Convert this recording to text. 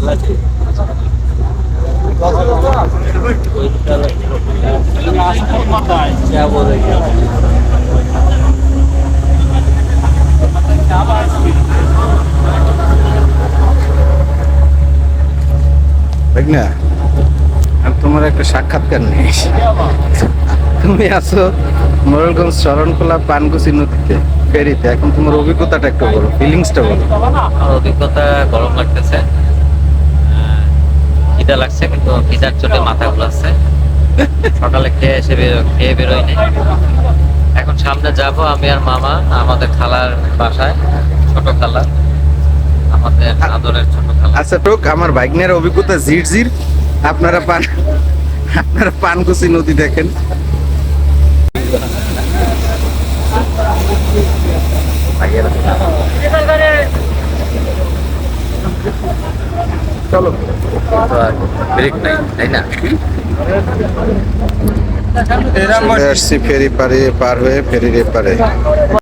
না আমি তোমার একটা সাক্ষাৎকার নিয়ে তুমি আছো মোরেলগঞ্জ শরণখোলা পানকুচি নদীতে ফেরিতে। এখন তোমার অভিজ্ঞতাটা একটু বলো, ফিলিংসটা বলো। আমার অভিজ্ঞতা গরম লাগতেছে, খিদা লাগছে, কিন্তু খিদার চোটে মাথা ঘুরাচ্ছে। সকালে খেয়ে বেরোই নাই। এখন সামনে যাব আমি আর মামা আমাদের খালার বাসায়, ছোট খালা, আমাদের আদরের ছোট খালা। আচ্ছা টোক, আমার বাইকনের অভিজ্ঞতা জির আপনারা পানকুচি নদী দেখেন। চলো, ব্রেক নাই, তাই না? চলে আসছি ফেরি পার হয়ে ফেরির এপারে।